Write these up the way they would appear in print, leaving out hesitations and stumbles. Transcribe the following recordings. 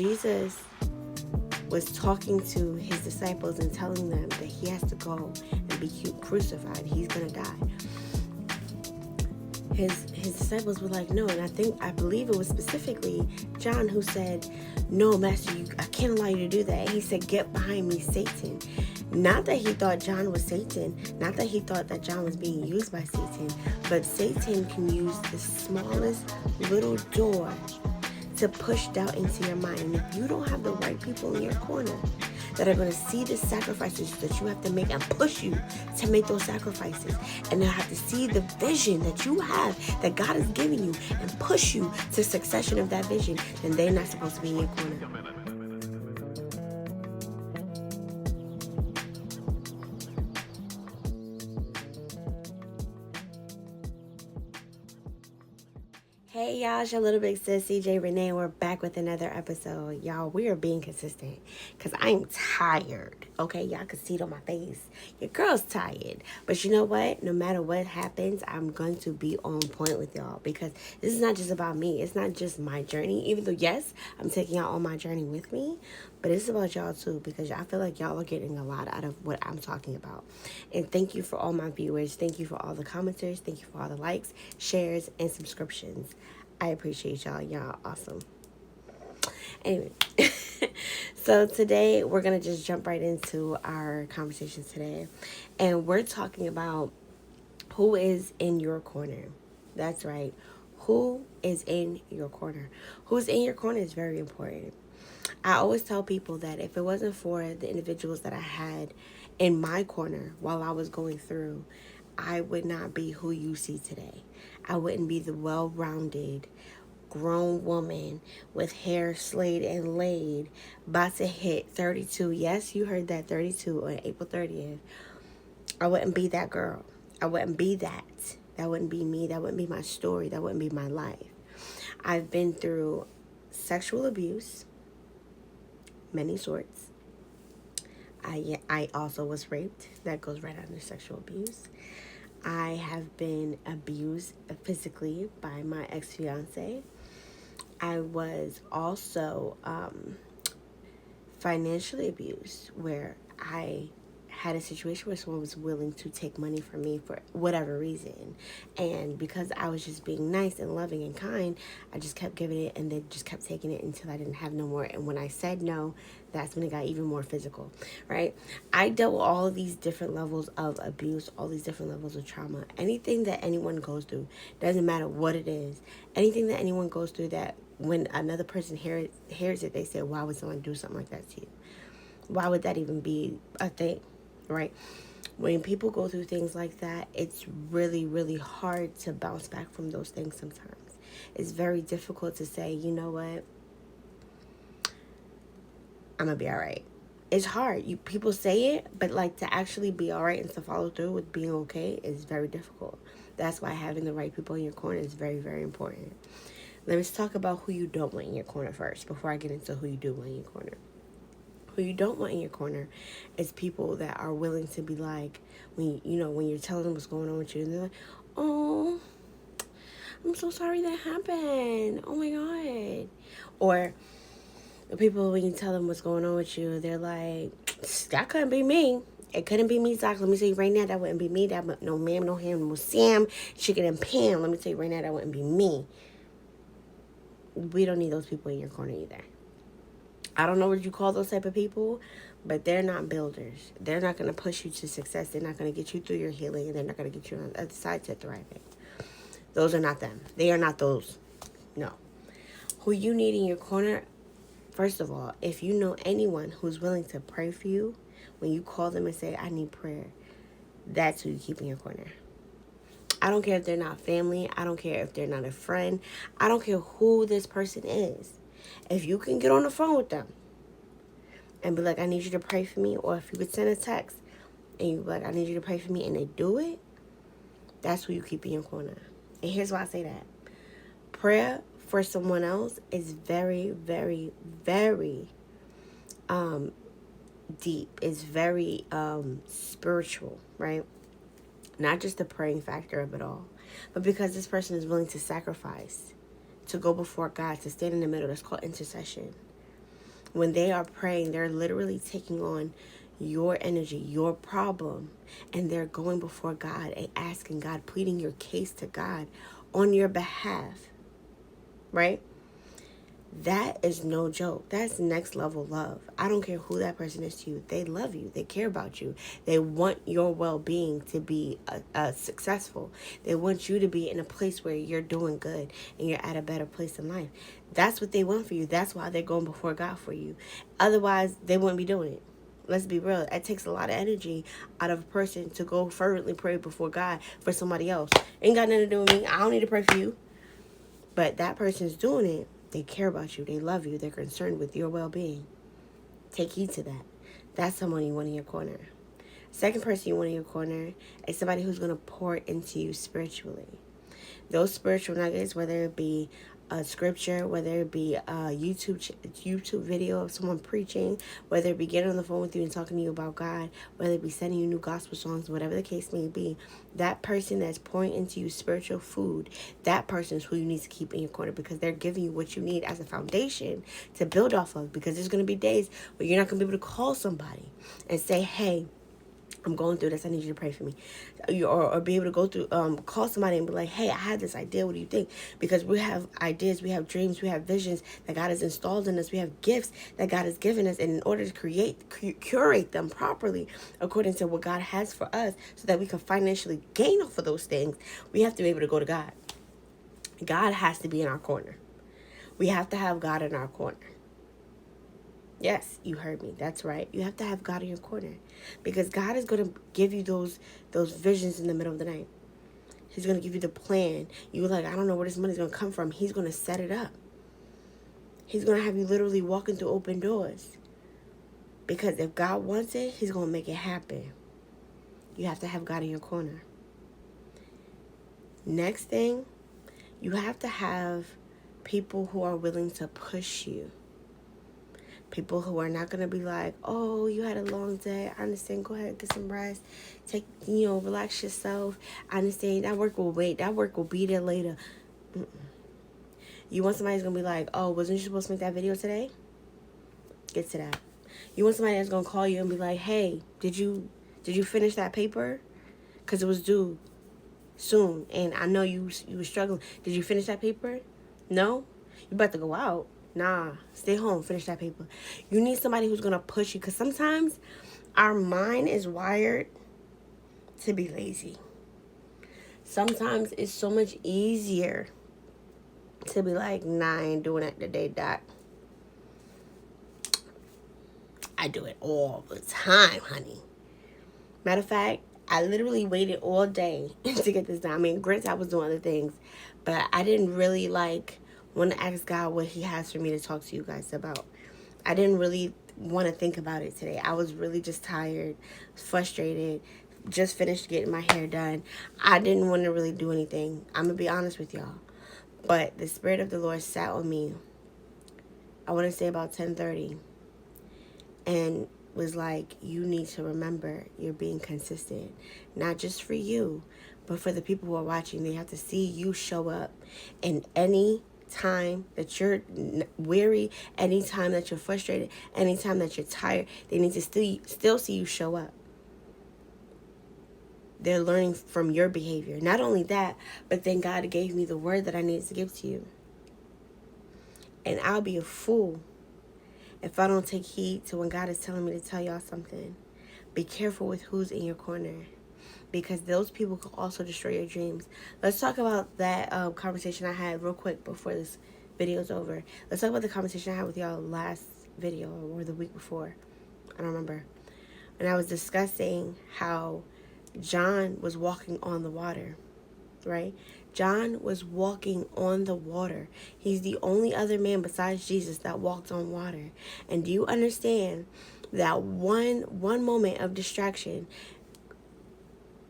Jesus was talking to his disciples and telling them that he has to go and be crucified. He's going to die. His disciples were like, no. And I believe it was specifically John who said, no, Master, I can't allow you to do that. And he said, get behind me, Satan. Not that he thought John was Satan, not that he thought that John was being used by Satan, but Satan can use the smallest little door to push doubt into your mind. And if you don't have the right people in your corner that are going to see the sacrifices that you have to make and push you to make those sacrifices, and they have to see the vision that you have, that God has given you, and push you to succession of that vision, then they're not supposed to be in your corner. Hey y'all, it's your little big sis CJ Renee. We're back with another episode. Y'all, we are being consistent because I'm tired. Okay, y'all can see it on my face. Your girl's tired. But you know what? No matter what happens, I'm going to be on point with y'all because this is not just about me. It's not just my journey. Even though, yes, I'm taking y'all on my journey with me, but it's about y'all too because I feel like y'all are getting a lot out of what I'm talking about. And thank you for all my viewers. Thank you for all the commenters. Thank you for all the likes, shares, and subscriptions. I appreciate y'all. Y'all awesome. Anyway, so today we're going to just jump right into our conversation today. And we're talking about who is in your corner. That's right. Who is in your corner? Who's in your corner is very important. I always tell people that if it wasn't for the individuals that I had in my corner while I was going through, I would not be who you see today. I wouldn't be the well-rounded, grown woman with hair slayed and laid, about to hit 32. Yes, you heard that, 32 on April 30th. I wouldn't be that girl. I wouldn't be that. That wouldn't be me. That wouldn't be my story. That wouldn't be my life. I've been through sexual abuse, many sorts. I also was raped. That goes right under sexual abuse. I have been abused physically by my ex-fiance. I was also financially abused, where I had a situation where someone was willing to take money from me for whatever reason. And because I was just being nice and loving and kind, I just kept giving it and they just kept taking it until I didn't have no more. And when I said no, that's when it got even more physical, right? I dealt with all of these different levels of abuse, all these different levels of trauma. Anything that anyone goes through, doesn't matter what it is, anything that anyone goes through that when another person hears it, they say, why would someone do something like that to you? Why would that even be a thing? Right? When people go through things like that, it's really, really hard to bounce back from those things sometimes. It's very difficult to say, you know what? I'm going to be all right. It's hard. People say it, but like to actually be all right and to follow through with being okay is very difficult. That's why having the right people in your corner is very, very important. Let's talk about who you don't want in your corner first before I get into who you do want in your corner. Who you don't want in your corner is people that are willing to be like, when you're telling them what's going on with you, and they're like, oh, I'm so sorry that happened. Oh my God. Or the people, when you tell them what's going on with you, they're like, that couldn't be me. It couldn't be me, Doc. Let me tell you right now, that wouldn't be me. That no ma'am, no ham, no Sam, Chicken and Pam. Let me tell you right now, that wouldn't be me. We don't need those people in your corner either. I don't know what you call those type of people, but they're not builders. They're not going to push you to success. They're not going to get you through your healing, and they're not going to get you on the other side to thriving. Those are not them. They are not those. No. Who you need in your corner, first of all, if you know anyone who's willing to pray for you, when you call them and say, I need prayer, that's who you keep in your corner. I don't care if they're not family. I don't care if they're not a friend. I don't care who this person is. If you can get on the phone with them and be like, I need you to pray for me, or if you could send a text and you be like, I need you to pray for me, and they do it, that's who you keep in your corner. And here's why I say that. Prayer for someone else is very, very, very deep. It's very spiritual, right? Not just the praying factor of it all, but because this person is willing to sacrifice, to go before God, to stand in the middle. That's called intercession. When they are praying, they're literally taking on your energy, your problem, and they're going before God and asking God, pleading your case to God on your behalf, right? That is no joke. That's next level love. I don't care who that person is to you. They love you. They care about you. They want your well-being to be successful. They want you to be in a place where you're doing good and you're at a better place in life. That's what they want for you. That's why they're going before God for you. Otherwise, they wouldn't be doing it. Let's be real. It takes a lot of energy out of a person to go fervently pray before God for somebody else. Ain't got nothing to do with me. I don't need to pray for you. But that person's doing it. They care about you. They love you. They're concerned with your well-being. Take heed to that. That's someone you want in your corner. Second person you want in your corner is somebody who's going to pour into you spiritually. Those spiritual nuggets, whether it be a scripture, whether it be a YouTube video of someone preaching, whether it be getting on the phone with you and talking to you about God, whether it be sending you new gospel songs, whatever the case may be, that person that's pouring into you spiritual food, that person is who you need to keep in your corner, because they're giving you what you need as a foundation to build off of. Because there's going to be days where you're not going to be able to call somebody and say, hey, I'm going through this. I need you to pray for me. Or be able to go through, call somebody and be like, hey, I had this idea. What do you think? Because we have ideas, we have dreams, we have visions that God has installed in us. We have gifts that God has given us. And in order to curate them properly according to what God has for us so that we can financially gain off of those things, we have to be able to go to God. God has to be in our corner. We have to have God in our corner. Yes, you heard me. That's right. You have to have God in your corner, because God is going to give you those visions in the middle of the night. He's going to give you the plan. You're like, I don't know where this money's going to come from. He's going to set it up. He's going to have you literally walking through open doors, because if God wants it, he's going to make it happen. You have to have God in your corner. Next thing, you have to have people who are willing to push you. People who are not going to be like, oh, you had a long day. I understand. Go ahead, get some rest. Relax yourself. I understand. That work will wait. That work will be there later. Mm-mm. You want somebody who's going to be like, oh, wasn't you supposed to make that video today? Get to that. You want somebody that's going to call you and be like, hey, did you finish that paper? Because it was due soon. And I know you were struggling. Did you finish that paper? No? You about to go out. Nah, stay home, finish that paper. You need somebody who's going to push you, because sometimes our mind is wired to be lazy. Sometimes it's so much easier to be like, nah, I ain't doing that today, Doc. I do it all the time, honey. Matter of fact, I literally waited all day to get this done. I mean, granted, I was doing other things, but I didn't really want to ask God what he has for me to talk to you guys about. I didn't really want to think about it today. I was really just tired, frustrated, just finished getting my hair done. I didn't want to really do anything. I'm going to be honest with y'all. But the Spirit of the Lord sat on me, I want to say about 10:30, and was like, you need to remember you're being consistent. Not just for you, but for the people who are watching. They have to see you show up in any time that you're weary, anytime that you're frustrated, anytime that you're tired. They need to still see you show up. They're learning from your behavior. Not only that, but then God gave me the word that I needed to give to you. And I'll be a fool if I don't take heed to when God is telling me to tell y'all something. Be careful with who's in your corner, because those people can also destroy your dreams. Let's talk about that conversation I had real quick before this video is over. Let's talk about the conversation I had with y'all last video or the week before. I don't remember. And I was discussing how John was walking on the water, right? John was walking on the water. He's the only other man besides Jesus that walked on water. And do you understand that one moment of distraction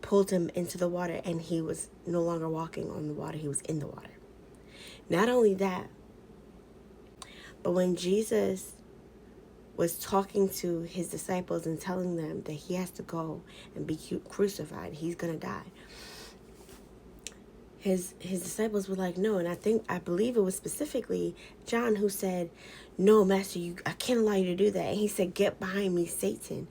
pulled him into the water, and he was no longer walking on the water, he was in the water. Not only that, but when Jesus was talking to his disciples and telling them that he has to go and be crucified, he's going to die, his disciples were like, no. And I believe it was specifically John who said, no, master, I can't allow you to do that. And he said, get behind me, Satan.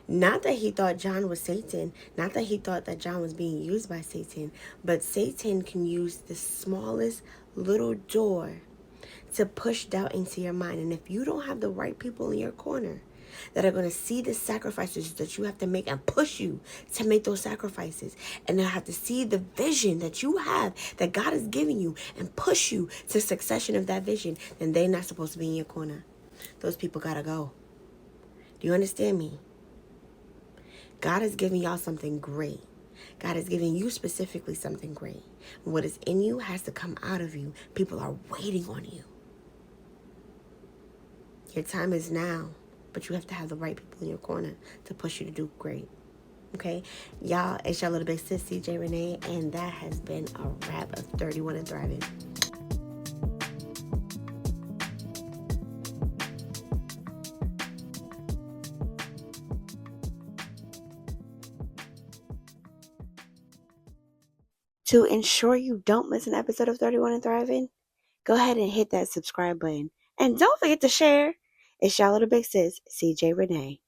Not that he thought John was Satan, not that he thought that John was being used by Satan, but Satan can use the smallest little door to push doubt into your mind. And if you don't have the right people in your corner that are going to see the sacrifices that you have to make and push you to make those sacrifices, and they have to see the vision that you have, that God is giving you, and push you to succession of that vision, then they're not supposed to be in your corner. Those people got to go. Do you understand me? God is giving y'all something great. God is giving you specifically something great. What is in you has to come out of you. People are waiting on you. Your time is now, but you have to have the right people in your corner to push you to do great. Okay? Y'all, it's your little big sis, CJ Renee, and that has been a wrap of 31 and Thriving. To ensure you don't miss an episode of 31 and Thriving, go ahead and hit that subscribe button. And don't forget to share. It's your little big sis, CJ Renee.